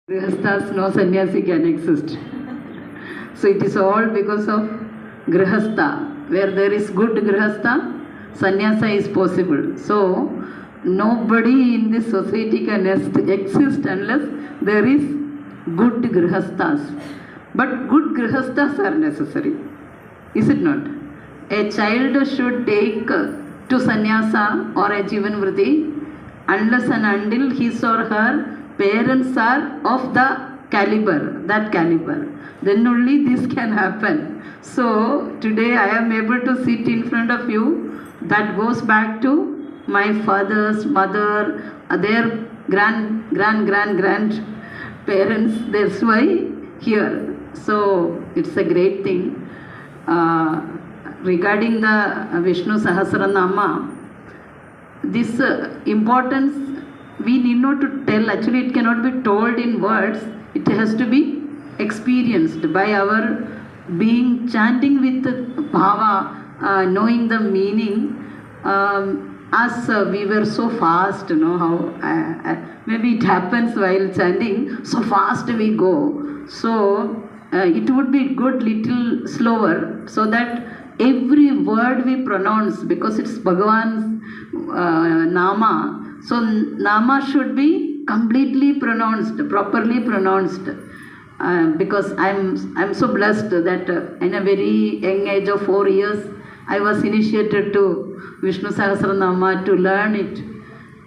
Grihasthas, no sannyasi can exist. So it is all because of grihastha. Where there is good grihastha, sannyasa is possible. So nobody in this society can exist unless there is good grihasthas. But good grihasthas are necessary. Is it not? A child should take to sannyasa or a jivan vritti unless and until his or her parents are of that caliber. Then only this can happen. So today I am able to sit in front of you. That goes back to my father's mother, their grandparents. That's why here. So it's a great thing. Regarding the Vishnu Sahasranama, this importance we need not to tell. Actually, it cannot be told in words. It has to be experienced by our being, chanting with bhava, knowing the meaning. As we were so fast, you know how maybe it happens while chanting. So fast we go. So it would be good little slower, so that every word we pronounce, because it's Bhagavan's nama. So nama should be completely pronounced, properly pronounced. Because I'm so blessed that in a very young age of 4 years, I was initiated to Vishnu Sahasranama to learn it.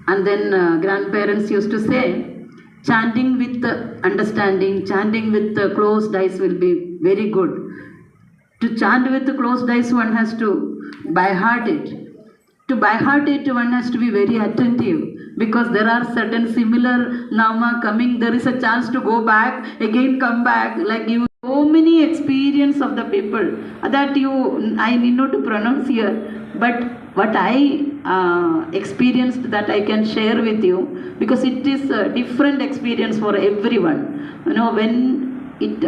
And then grandparents used to say, chanting with understanding, chanting with closed eyes will be very good. To chant with closed eyes, one has to by heart it. To by heart it, one has to be very attentive, because there are certain similar nama coming. There is a chance to go back, again come back, like you. So many experience of the people that I need not to pronounce here, but what I experienced, that I can share with you, because it is a different experience for everyone. You know,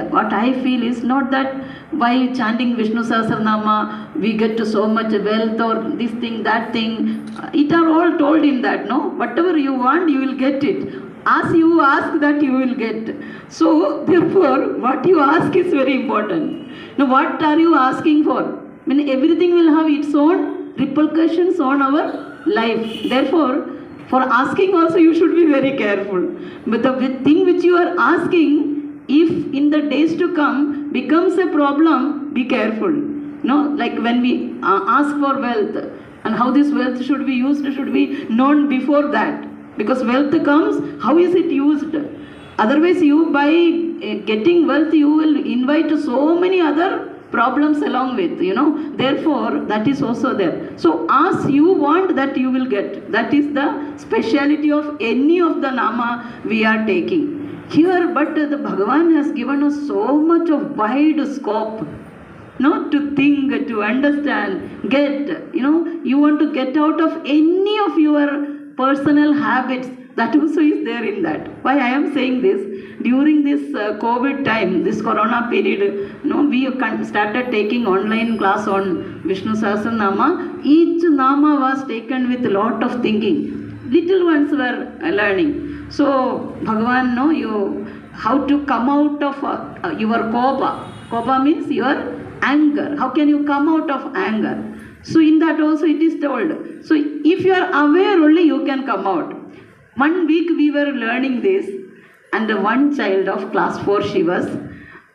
what I feel is not that by chanting Vishnu Sahasranama we get to so much wealth or this thing, that thing. It are all told in that, no? Whatever you want, you will get it. As you ask, that you will get. So therefore, what you ask is very important. Now, what are you asking for? I mean, everything will have its own repercussions on our life. Therefore, for asking also you should be very careful. But the thing which you are asking, if in the days to come becomes a problem, be careful. No, like when we ask for wealth, and how this wealth should be used should be known before that. Because wealth comes, how is it used? Otherwise, you by getting wealth, you will invite so many other problems along with, you know. Therefore, that is also there. So, as you want, that you will get. That is the speciality of any of the nama we are taking. Here, but the Bhagavan has given us so much of wide scope, no, to think, to understand, get, you know, you want to get out of any of your personal habits, that also is there in that. Why I am saying this, during this COVID time, this corona period, you know, we started taking online class on Vishnu Sahasranama. Each nama was taken with a lot of thinking. Little ones were learning. So, Bhagavan, no, how to come out of your kopa. Kopa means your anger. How can you come out of anger? So, in that also it is told. So, if you are aware only, you can come out. 1 week we were learning this, and one child of class 4 she was,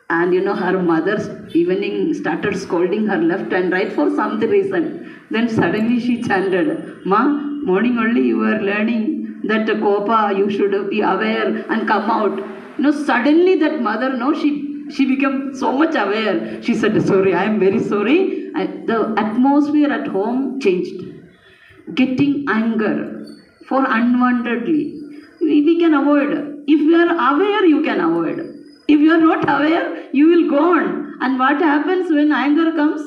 and you know, her mother evening started scolding her left and right for some reason. Then suddenly she chanted, Ma, morning only you were learning that kopa, you should be aware and come out. You know, suddenly that mother, no, she became so much aware. She said, sorry, I am very sorry. The atmosphere at home changed. Getting anger for unwantedly, we can avoid. If you are aware, you can avoid. If you are not aware, you will go on. And what happens when anger comes?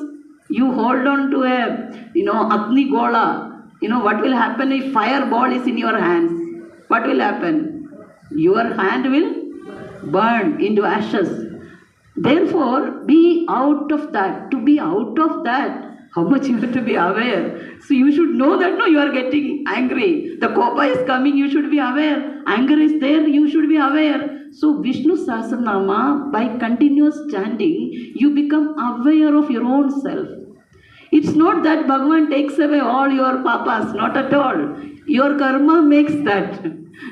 You hold on to a, you know, Agni Gola. You know, what will happen if fireball is in your hands? What will happen? Your hand will burn into ashes. Therefore, be out of that. To be out of that, how much you have to be aware. So you should know that no, you are getting angry. The kopa is coming, you should be aware. Anger is there, you should be aware. So Vishnu Sahasranama, by continuous chanting, you become aware of your own self. It's not that Bhagavan takes away all your papas, not at all. Your karma makes that.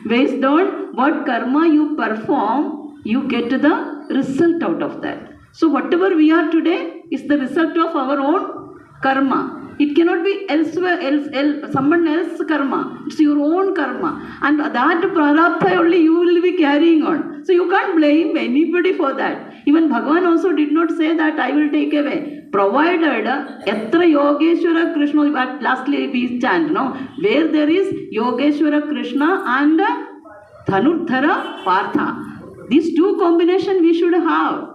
Based on what karma you perform, you get the result out of that. So whatever we are today is the result of our own karma. It cannot be someone else's karma. It's your own karma. And that prarabdha only you will be carrying on. So you can't blame anybody for that. Even Bhagavan also did not say that I will take away. Provided Yatra Yogeshwara Krishna, but lastly we chant, no? Where there is Yogeshwara Krishna and Dhanurdhara Partha. These two combination we should have.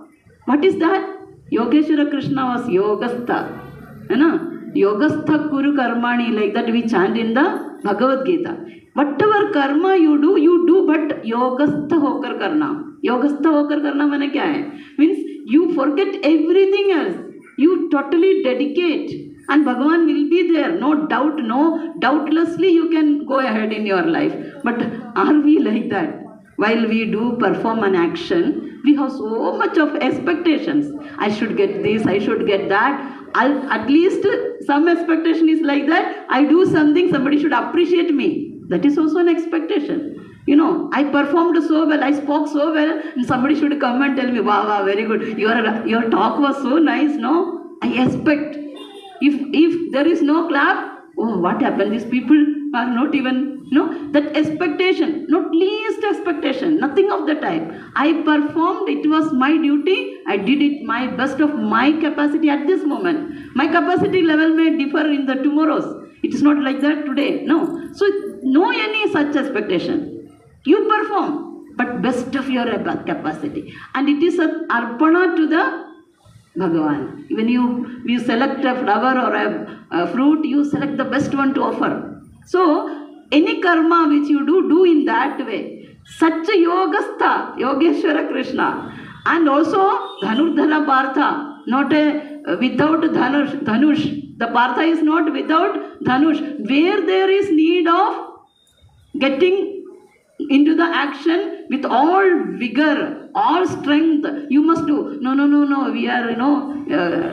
What is that? Yogeshwara Krishna was Yogastha. You know? Yogastha Kuru Karmani, like that we chant in the Bhagavad Gita. Whatever karma you do, but Yogastha Hokar Karna. Yogastha Hokar Karna means kya hai? Means you forget everything else. You totally dedicate. And Bhagavan will be there. No doubt, no doubtlessly you can go ahead in your life. But are we like that? While we do perform an action, we have so much of expectations. I should get this, I should get that. At least some expectation is like that. I do something, somebody should appreciate me. That is also an expectation. You know, I performed so well, I spoke so well, and somebody should come and tell me, wow, wow, very good. Your talk was so nice, no? I expect. If there is no clap, oh, what happened? These people are not even, no? That expectation, not least expectation, nothing of the type. I performed, it was my duty, I did it my best of my capacity at this moment. My capacity level may differ in the tomorrows. It is not like that today, no. So, no any such expectation. You perform, but best of your capacity. And it is an arpana to the Bhagavan. When you select a flower or a fruit, you select the best one to offer. So, any karma which you do in that way. Such a Yogastha, Yogeshwara Krishna. And also Dhanurdhara Partha, not without Dhanush. The Partha is not without Dhanush. Where there is need of getting into the action with all vigor, all strength, you must do. No. We are,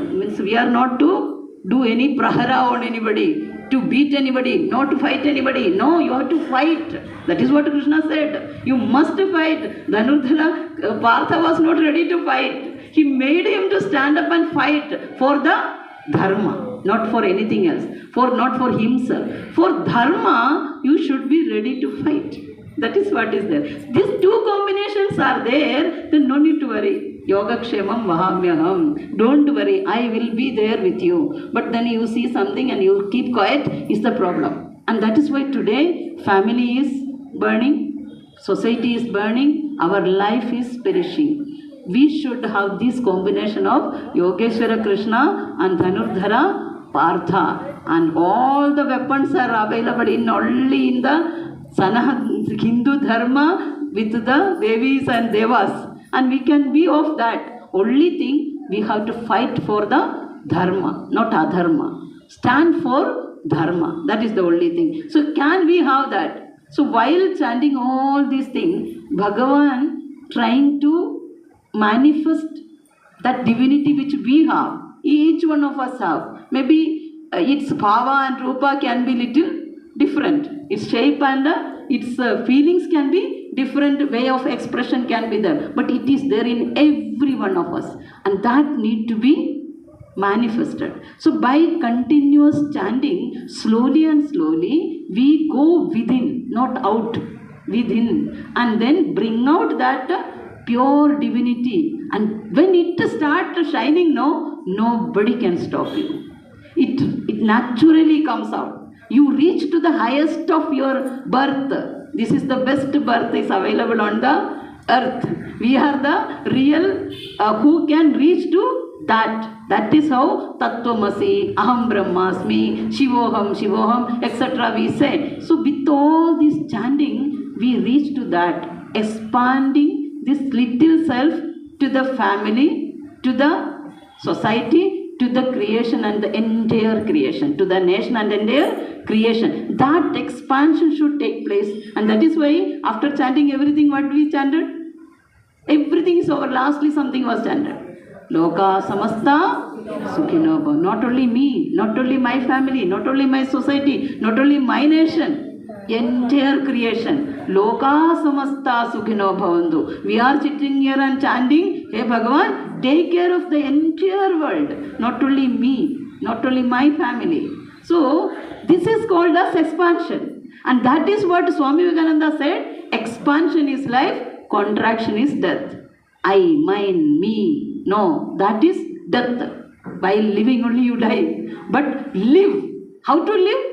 means we are not to do any prahara on anybody, to beat anybody, not to fight anybody. No, you have to fight. That is what Krishna said. You must fight. Dhanurdhara Partha was not ready to fight. He made him to stand up and fight for the dharma, not for anything else, not for himself. For dharma, you should be ready to fight. That is what is there. These two combinations are there, then no need to worry. Yogakshemam vahamyaham. Don't worry, I will be there with you. But then you see something and you keep quiet is the problem. And that is why today family is burning, society is burning, our life is perishing. We should have this combination of Yogeshwara Krishna and Dhanurdhara Partha. And all the weapons are available only in the Hindu Dharma with the Devis and Devas. And we can be of that. Only thing, we have to fight for the Dharma, not Adharma. Stand for Dharma. That is the only thing. So can we have that? So while chanting all these things, Bhagavan trying to manifest that divinity which we have. Each one of us have. Maybe its bhava and rupa can be little different. Its shape and its feelings can be different, way of expression can be there. But it is there in every one of us. And that need to be manifested. So by continuous chanting, slowly and slowly, we go within, not out, within. And then bring out that pure divinity. And when it starts shining, nobody can stop you. It naturally comes out. You reach to the highest of your birth. This is the best birth is available on the earth. We are the real who can reach to that. That is how Tattvamasi, Aham Brahmasmi, Shivoham, etc. we say. So with all this chanting, we reach to that. Expanding this little self to the family, to the society, to the creation and the entire creation, to the nation and entire creation. That expansion should take place. And that is why after chanting everything, what we chanted? over. Lastly, something was chanted. Loka samasta sukhino bhavantu. Not only me, not only my family, not only my society, not only my nation, entire creation. Loka samasta sukhino bhavantu. We are sitting here and chanting, hey Bhagavan, take care of the entire world. Not only me, not only my family. So, this is called as expansion. And that is what Swami Vivekananda said, expansion is life, contraction is death. I, mine, me. No, that is death. By living only you die. But live. How to live?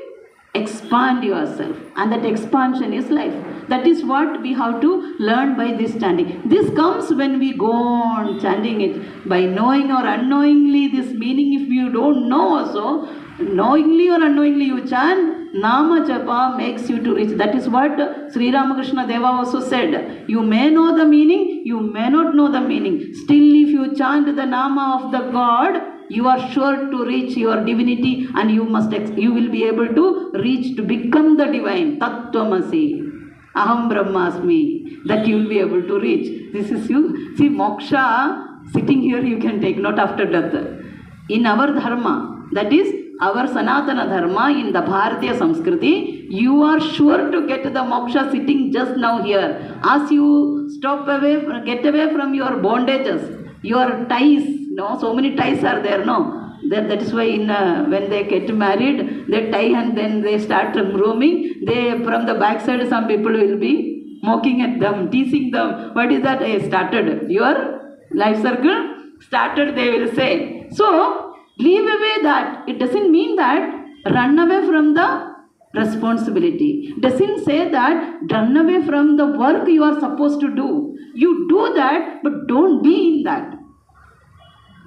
Expand yourself. And that expansion is life. That is what we have to learn by this chanting. This comes when we go on chanting it. By knowing or unknowingly this meaning, if you don't know also, knowingly or unknowingly you chant, Nama Japa makes you to reach. That is what Sri Ramakrishna Deva also said. You may know the meaning, you may not know the meaning. Still, if you chant the Nama of the God, you are sure to reach your divinity, and you will be able to reach to become the divine. Tattvamasi, Aham Brahmasmi. That you will be able to reach. This is you. See, moksha, sitting here you can take, not after death. In our dharma, that is our Sanatana Dharma, in the Bharatiya Samskriti, you are sure to get the moksha sitting just now here. As you get away from your bondages, your ties, no, so many ties are there, no. That is why when they get married, they tie and then they start roaming. From the backside, some people will be mocking at them, teasing them. What is that? I started. Your life circle started, they will say. So, leave away that. It doesn't mean that run away from the responsibility. It doesn't say that run away from the work you are supposed to do. You do that, but don't be in that.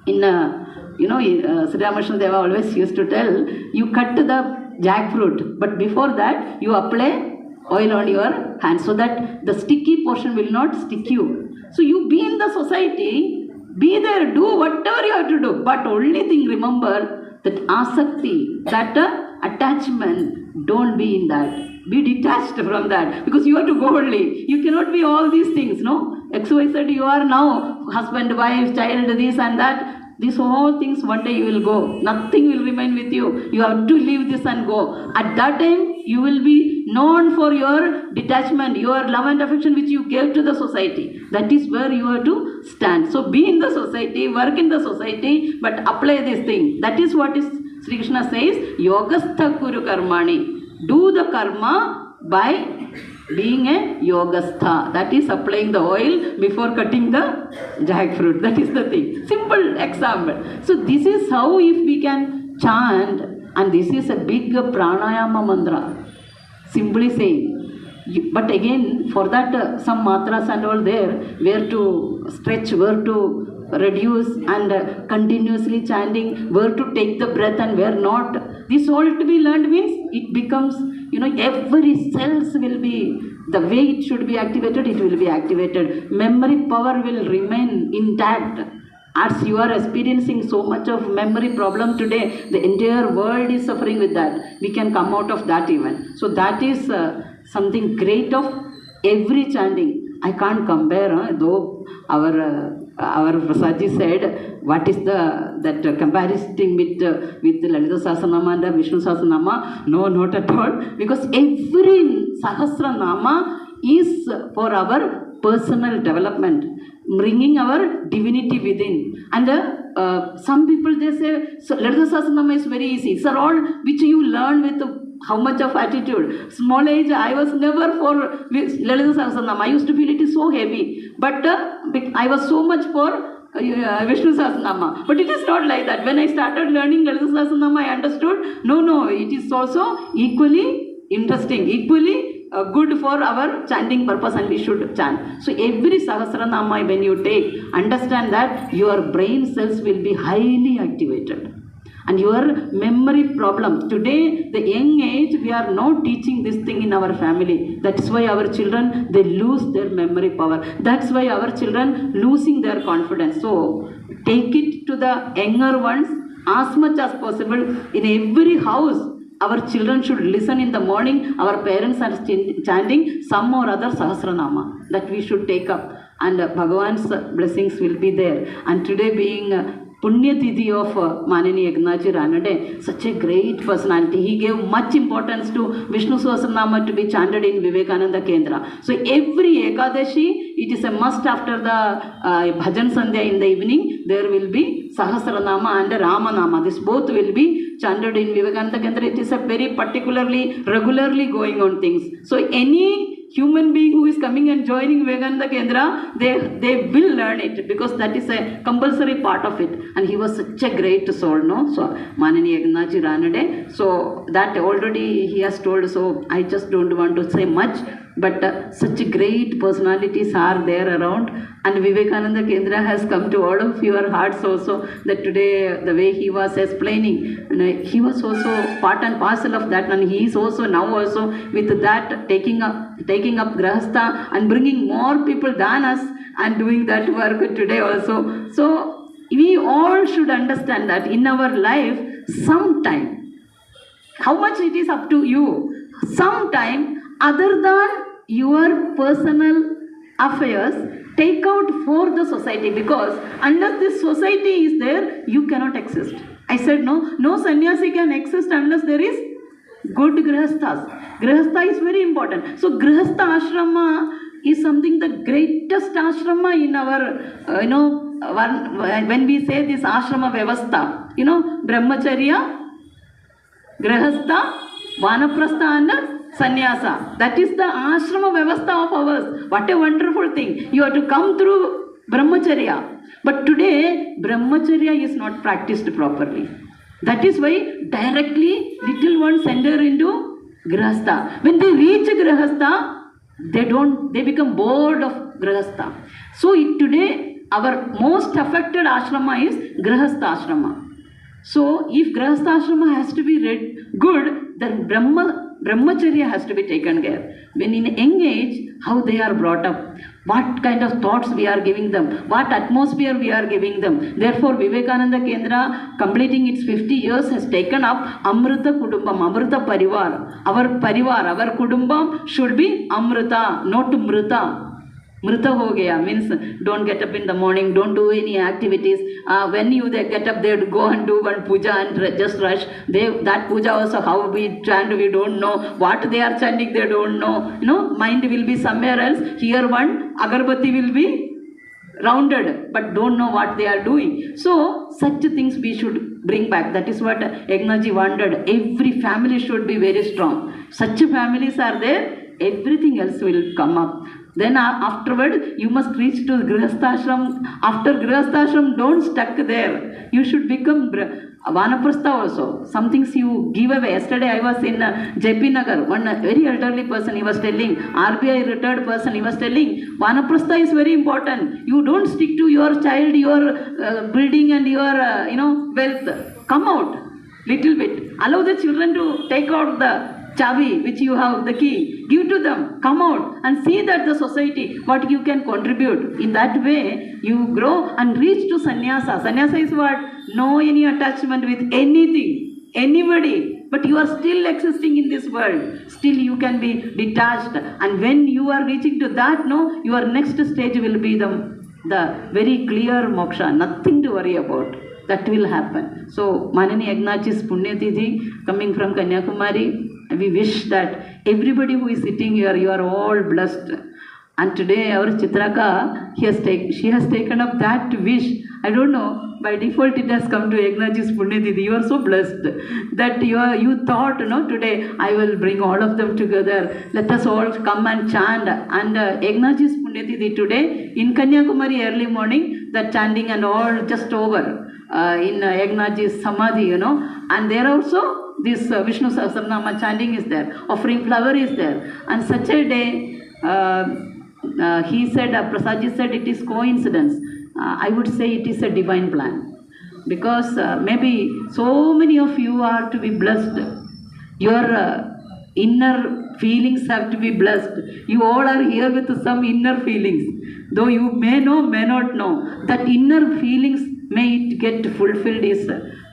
In Sri Ramakrishna Deva always used to tell, you cut the jackfruit, but before that you apply oil on your hands so that the sticky portion will not stick you. So you be in the society, be there, do whatever you have to do. But only thing, remember that asakti, that attachment, don't be in that. Be detached from that. Because you have to go only. You cannot be all these things, no? XYZ, you are now husband, wife, child, this and that. These all things, one day you will go. Nothing will remain with you. You have to leave this and go. At that time, you will be known for your detachment, your love and affection which you gave to the society. That is where you have to stand. So be in the society, work in the society, but apply this thing. That is what is Sri Krishna says, Yogastha Kuru Karmani. Do the karma by being a yogastha. That is applying the oil before cutting the jackfruit. That is the thing. Simple example. So this is how, if we can chant, and this is a big pranayama mantra. Simply saying. But again, for that some matras and all there, where to stretch, where to reduce, and continuously chanting, where to take the breath and where not. This all to be learned means it becomes, every cells will be, the way it should be activated, it will be activated. Memory power will remain intact. As you are experiencing so much of memory problem today, the entire world is suffering with that. We can come out of that even. So that is something great of every chanting. I can't compare, though our Prasadji said, what is that comparison with Lalita Sahasranama and Vishnu Sahasranama? No, not at all. Because every Sahasranama is for our personal development, bringing our divinity within. And some people, they say, so Lalita Sahasranama is very easy. These are all which you learn with how much of attitude. Small age, I was never for Lalita Sahasranama. I used to feel it is so heavy. But I was so much for Vishnu Sahasranama. But it is not like that. When I started learning Lalita Sahasranama, I understood, no, it is also equally interesting, equally good for our chanting purpose, and we should chant. So every Sahasranama when you take, understand that your brain cells will be highly activated. And your memory problem. Today, the young age, we are not teaching this thing in our family. That's why our children, they lose their memory power. That's why our children losing their confidence. So, take it to the younger ones as much as possible. In every house, our children should listen in the morning. Our parents are chanting some or other Sahasranama that we should take up. and Bhagavan's blessings will be there. And today being Punya Tithi of Manani Eknathji Ranade, such a great personality. He gave much importance to Vishnu Sahasranama to be chanted in Vivekananda Kendra. So every Ekadashi, it is a must after the Bhajan Sandhya in the evening, there will be Sahasranama and Ramanama. This both will be chanted in Vivekananda Kendra. It is a very particularly, regularly going on things. So any human being who is coming and joining Vivekananda Kendra, they will learn it, because that is a compulsory part of it. And he was such a great soul, no? So Manani Eknathji Ranade. So that already he has told, so I just don't want to say much. But such great personalities are there around, and Vivekananda Kendra has come to all of your hearts also, that today the way he was explaining, he was also part and parcel of that, and he is also now also with that taking up Grahastha and bringing more people than us and doing that work today also. So we all should understand that in our life, sometime, how much it is up to you, sometime other than your personal affairs, take out for the society, because unless this society is there, you cannot exist. I said no sannyasi can exist unless there is good grihasthas. Grihastha is very important. So grihastha ashrama is something the greatest ashrama in our, when we say this ashrama vyavastha, brahmacharya, grihastha, vanaprastha and sannyasa. That is the ashrama vyavastha of ours. What a wonderful thing. You have to come through brahmacharya. But today, brahmacharya is not practiced properly. That is why directly little ones enter into grihastha. When they reach grihastha, they become bored of grihastha. So today, our most affected ashrama is grihastha ashrama. So if grihastha ashrama has to be good, then brahmacharya has to be taken care. When in young age, how they are brought up, what kind of thoughts we are giving them, what atmosphere we are giving them. Therefore, Vivekananda Kendra, completing its 50 years, has taken up Amrita Kudumbam, Amrita Parivar. Our Kudumbam should be Amrita, not Mrita. Mrita ho gaya means don't get up in the morning, don't do any activities. When they get up, they would go and do one puja and just rush. That puja also, how we chant, we don't know. What they are chanting, they don't know. Mind will be somewhere else. Here one agarbatti will be rounded, but don't know what they are doing. So such things we should bring back. That is what Eknathji wanted. Every family should be very strong. Such families are there, everything else will come up. Then afterward, you must reach to Grihasthashram. After Grihasthashram, don't stuck there. You should become Vanaprastha also. Some things you give away. Yesterday I was in JP Nagar. One very elderly person, he was telling, RBI retired person, he was telling, Vanaprastha is very important. You don't stick to your child, your building and your wealth. Come out little bit. Allow the children to take out the chavi which you have, the key, give to them, come out and see that the society, what you can contribute. In that way, you grow and reach to sannyasa. Sannyasa is what? No any attachment with anything, anybody, but you are still existing in this world. Still you can be detached, and when you are reaching to that, your next stage will be the very clear moksha, nothing to worry about. That will happen. So, Manani Eknathji's Punyatithi coming from Kanyakumari, we wish that everybody who is sitting here, you are all blessed. And today our Chitraka, she has taken up that wish. I don't know, by default it has come to Eknathji's Punyatithi. You are so blessed that you thought, today I will bring all of them together. Let us all come and chant. And Eknathji's Punyatithi today, in Kanyakumari early morning, that chanting and all just over. In Eknathji's Samadhi, and there also this Vishnu Sahasranama chanting is there, offering flower is there. And such a day, he said, Prasadji said, it is coincidence. I would say it is a divine plan. Because maybe so many of you are to be blessed. Your inner feelings have to be blessed. You all are here with some inner feelings. Though you may know, may not know, that inner feelings may it get fulfilled is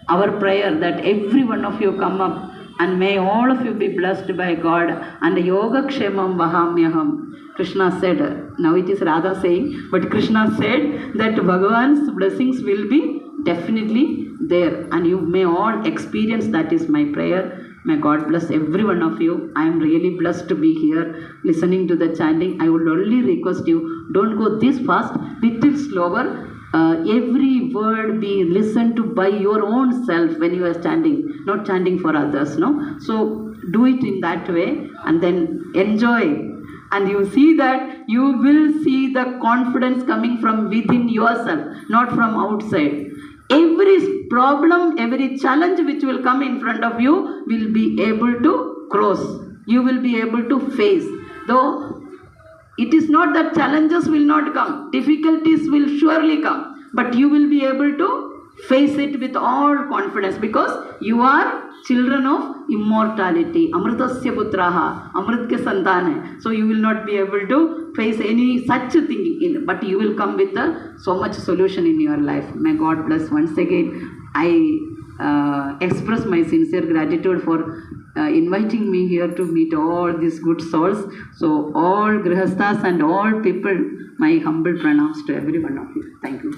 our prayer, that every one of you come up And may all of you be blessed by God. And Yoga Kshemam Vahamyaham. Krishna said, now it is Radha saying, but Krishna said that Bhagavan's blessings will be definitely there. And you may all experience, that is my prayer. May God bless every one of you. I am really blessed to be here listening to the chanting. I would only request you, don't go this fast, little slower. Every word be listened to by your own self when you are chanting, not chanting for others, no? So do it in that way and then enjoy. And you see that you will see the confidence coming from within yourself, not from outside. Every problem, every challenge which will come in front of you will be able to cross. You will be able to face. Though it is not that challenges will not come. Difficulties will surely come. But you will be able to face it with all confidence because you are children of immortality. Amritasya putraha. Amrit ke santan hai. So you will not be able to face any such thing. But you will come with so much solution in your life. May God bless. Once again, I express my sincere gratitude for inviting me here to meet all these good souls. So all grihasthas and all people, my humble pranams to every one of you. Thank you.